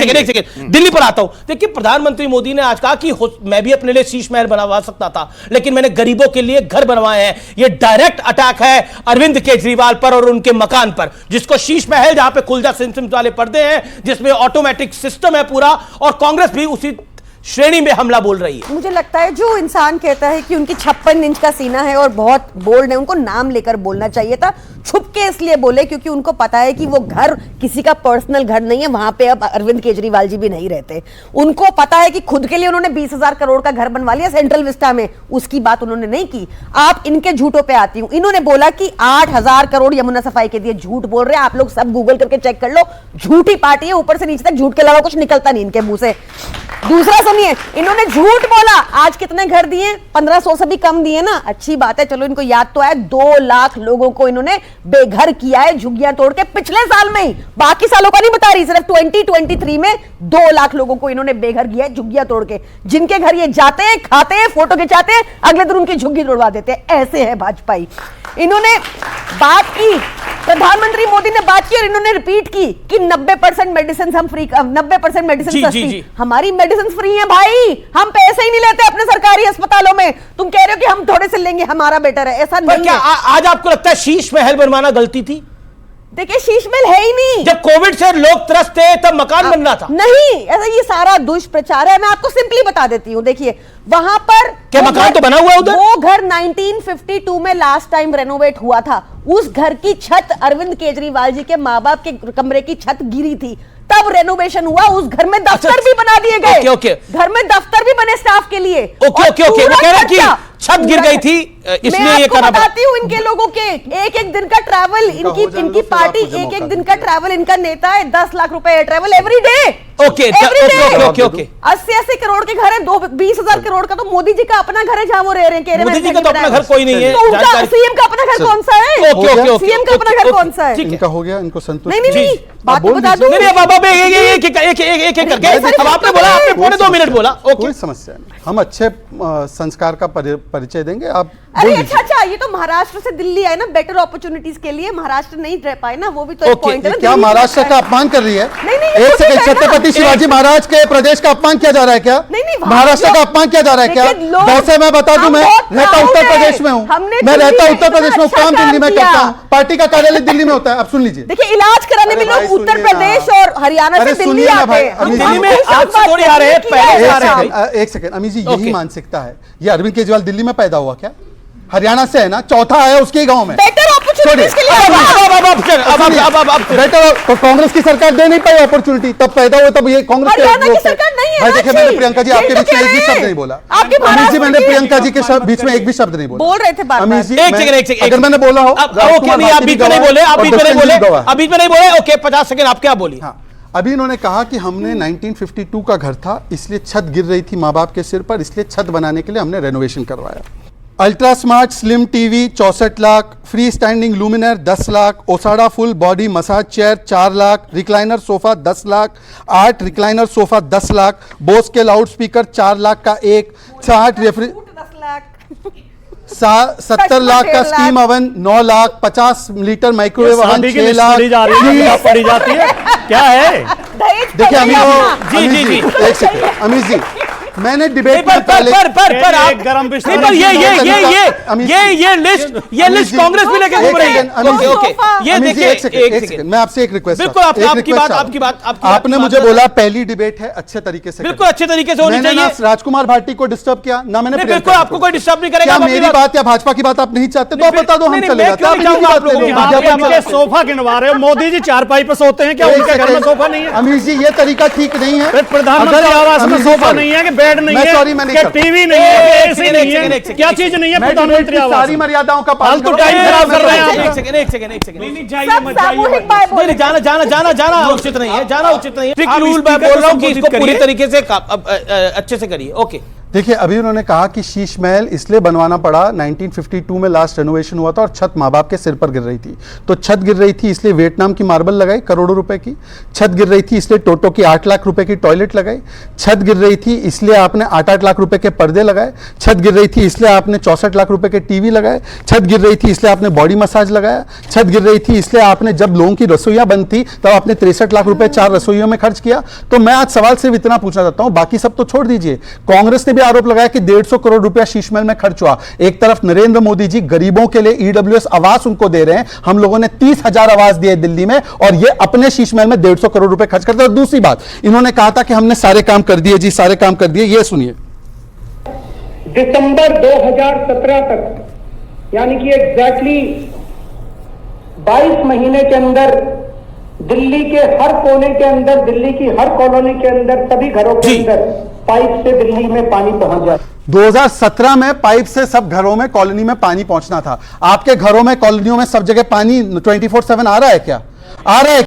Second Delhi पर आता हूं। देखिए, प्रधानमंत्री मोदी ने आज कहा कि मैं भी अपने लिए शीश महल बनवा सकता था, लेकिन मैंने गरीबों के लिए घर बनवाए हैं। यह डायरेक्ट अटैक है अरविंद केजरीवाल पर और उनके मकान पर, जिसको शीश महल, जहां पे खुलजा सिम वाले पर्दे हैं, जिसमें ऑटोमेटिक सिस्टम है पूरा, और कांग्रेस भी उसी श्रेणी में हमला बोल रही है। मुझे लगता है जो इंसान कहता है कि उनकी 56 इंच का सीना है और बहुत बोल्ड है, उनको नाम लेकर बोलना चाहिए था। छुप के इसलिए बोले क्योंकि उनको पता है कि वो घर किसी का पर्सनल घर नहीं है, वहां पे अब अरविंद केजरीवाल जी भी नहीं रहते। उनको पता है कि खुद के लिए उन्होंने 20,000 करोड़ का घर बनवा लिया सेंट्रल विस्टा में, उसकी बात उन्होंने नहीं की। आप इनके झूठों पे आती हूं। इन्होंने बोला कि 8,000 करोड़ यमुना सफाई के दिए। झूठ बोल रहे हैं आप लोग, सब गूगल करके चेक कर लो। झूठी पार्टी है, ऊपर से नीचे तक झूठ के अलावा कुछ निकलता नहीं इनके मुंह से। दूसरा सुनिए, इन्होंने झूठ बोला आज कितने घर दिए, 1500 से भी कम दिए ना, अच्छी बात है, चलो इनको याद तो है। 2 लाख लोगों को इन्होंने बेघर किया है झुग्गियां तोड़ के, पिछले साल में ही, बाकी सालों का नहीं बता रही, सिर्फ 2023 में 2 लाख लोगों को इन्होंने बेघर किया है झुग्गियां तोड़ के। जिनके घर ये जाते हैं, खाते हैं, फोटो खिंचाते हैं, अगले दिन उनकी झुग्गी तोड़वा देते हैं। ऐसे है भाजपाई। इन्होंने बात की, प्रधानमंत्री मोदी ने बात की और इन्होंने रिपीट की कि 90% मेडिसिन हम फ्री, 90% मेडिसिन सस्ती। हमारी मेडिसिन फ्री है भाई, हम पैसे ही नहीं लेते अपने सरकारी अस्पतालों में। तुम कह रहे हो कि हम थोड़े से लेंगे, हमारा बेटर है, ऐसा नहीं है। आज आपको लगता है शीश महल बनवाना गलती थी? देखिए, शीश महल है ही नहीं। जब कोविड से लोग त्रस्त थे तब मकान बनना था। नहीं, ऐसा ये सारा दुष्प्रचार है। मैं आपको सिंपली बता देती हूँ। देखिए, वहां पर क्या मकान तो बना हुआ उधर? वो घर 1952 में लास्ट टाइम रेनोवेट हुआ था। उस घर की छत, अरविंद केजरीवाल जी के माँ बाप के कमरे की छत गिरी थी, तब रेनोवेशन हुआ। उस घर में दफ्तर भी बना दिए गए। घर में दफ्तर भी बने स्टाफ के लिए। ओके, वो कह रहे हैं कि छत गिर गई थी, इसलिए ये करना। बताती हूँ इनके लोगों के एक दिन का ट्रैवल, इनकी पार्टी, एक दिन का ट्रैवल, इनका नेता है 10 लाख रुपए travel every day. Okay 80 crore के घर है, 20,000 करोड़ का तो मोदी जी का अपना घर है जहां वो रह रहे हैं। मोदी जी का तो अपना घर कोई नहीं है। सीएम का अपना घर कौन सा है? सीएम का अपना घर कौन सा है? इनका हो गया, इनको संतुष्ट। नहीं, बात तो बता दूं। एक करके आपने बोला, आपने पौने 2 मिनट बोला। कोई समस्या नहीं, हम अच्छे संस्कार का परिचय देंगे। आप अरे अच्छा, ये तो महाराष्ट्र से दिल्ली आए ना बेटर अपॉर्चुनिटीज के लिए, महाराष्ट्र नहीं रह पाए ना, वो भी तो एक पॉइंट है ना। क्या महाराष्ट्र का अपमान कर रही है? नहीं, एक सेकंड, छत्रपति शिवाजी महाराज के प्रदेश का अपमान किया जा रहा है क्या? नहीं, महाराष्ट्र का अपमान किया जा रहा है क्या? वैसे मैं बता दूं, मैं रहता उत्तर प्रदेश में हूँ, मैं रहता उत्तर प्रदेश में, काम दिल्ली में करता हूँ, पार्टी का कार्यालय दिल्ली में होता है। अब सुन लीजिए, देखिए, इलाज कराने में लोग उत्तर प्रदेश और हरियाणा से दिल्ली आते हैं। दिल्ली में आज थोड़ी आ रहे हैं। एक सेकंड अमी जी, यही मानसिकता है। ये अरविंद केजरीवाल दिल्ली में पैदा हुआ क्या? हरियाणा से है ना, चौथा आया उसके गांव में। बेटर अपॉर्चुनिटीज के लिए बेटर तो कांग्रेस की सरकार दे नहीं पाई अपॉर्चुनिटी, तब पैदा हुए, तब ये कांग्रेस की सरकार नहीं है। देखिए, मैंने प्रियंका जी आपके बीच में एक भी शब्द नहीं बोला। अमित जी, मैंने प्रियंका जी के बीच में एक भी शब्द नहीं बोला। बोल रहे थे अमित जी, अगर मैंने बोला हो, आप बीच में नहीं बोले, आप बीच में नहीं बोले, आप बीच में नहीं बोले। ओके, 50 सेकंड आप क्या बोली? हाँ, अभी इन्होंने कहा कि हमने 1952 का घर था, इसलिए छत गिर रही थी माँ बाप के सिर पर, इसलिए छत बनाने के लिए हमने रेनोवेशन करवाया। Ultra smart slim TV 64 lakh, free standing luminaire 10 lakh, ओसाडा full body massage chair 4 lakh, recliner sofa 10 lakh, 8 recliner sofa 10 lakh, Bose के लाउड स्पीकर 4 लाख का एक, 60 रेफ्रि 70 लाख का steam oven 9 lakh, 50 litre microwave oven 6 lakh पड़ी जाती है। क्या है? देखिए एक सेकंड अमित जी, मैंने डिबेट में पहले ये लिस्ट कांग्रेस भी लेके घूम रही है। ये देखिए, एक सेकंड, मैं आपसे एक रिक्वेस्ट, बिल्कुल आपकी बात आपने मुझे बोला पहली डिबेट है, अच्छे तरीके से, बिल्कुल अच्छे तरीके से होनी चाहिए। ना राजकुमार भाटी को डिस्टर्ब किया, ना मैंने बिल्कुल आपको कोई डिस्टर्ब नहीं करेगा। मेरी बात या भाजपा की बात आप नहीं चाहते तो आप बता दो, हम चले जाते। सोफा गिनवा रहे हो, मोदी जी चारपाई पे सोते हैं क्या? उनके घर में सोफा नहीं है? अमित जी, ये तरीका ठीक नहीं है। प्रधानमंत्री आवास में सोफा नहीं है, कि बेड नहीं है, सॉरी मैंने टीवी नहीं है, एसी नहीं है, क्या चीज नहीं है? प्रधानमंत्री आवास सारी मर्यादाओं का पालन फालतू टाइम खराब कर रहे हैं। एक सेकंड जाना उचित नहीं है, जाना उचित नहीं है। रूल मैं बोल रहा हूँ कि इसको पूरी तरीके से अच्छे से करिए। ओके, देखिए, अभी उन्होंने कहा कि शीश महल इसलिए बनवाना पड़ा, 1952 में लास्ट रेनोवेशन हुआ था और छत माँ बाप के सिर पर गिर रही थी। तो छत गिर रही थी इसलिए वियतनाम की मार्बल लगाई करोड़ों रुपए की, छत गिर रही थी इसलिए टोटो की 8 लाख रुपए की टॉयलेट लगाई, छत गिर रही थी इसलिए आपने 8-8 लाख रुपए के पर्दे लगाए, छत गिर रही थी इसलिए आपने 64 लाख रुपए के टीवी लगाए, छत गिर रही थी इसलिए आपने बॉडी मसाज लगाया, छत गिर रही थी इसलिए आपने जब लोगों की रसोइयां बंद थी तब आपने 63 लाख रुपए 4 रसोइयों में खर्च किया। तो मैं आज सवाल सिर्फ इतना पूछना चाहता हूं, बाकी सब तो छोड़ दीजिए। कांग्रेस ने भी आरोप लगाया कि 150 करोड़ रुपया शीश महल में खर्च हुआ। एक तरफ नरेंद्र मोदी जी गरीबों के लिए ईडब्ल्यूएस आवास उनको दे रहे हैं, हम लोगों ने 30,000 आवास दिए दिल्ली में, और ये अपने शीश महल में 150 करोड़ रुपए खर्च करते हैं। और दूसरी बात, इन्होंने कहा था कि हमने सारे काम कर दिए जी, सारे काम कर दिए। ये सुनिए, दिसंबर 2017 तक, यानी कि एग्जैक्टली 22 महीने के अंदर दिल्ली के हर कोने के अंदर, दिल्ली की हर कॉलोनी के अंदर, सभी घरों के अंदर पाइप से दिल्ली में पानी पहुंच जाए। 2017 में पाइप से सब घरों में, कॉलोनी में पानी पहुंचना था। आपके घरों में, कॉलोनियों में सब जगह पानी 24/7 आ रहा है क्या? आ रहा है?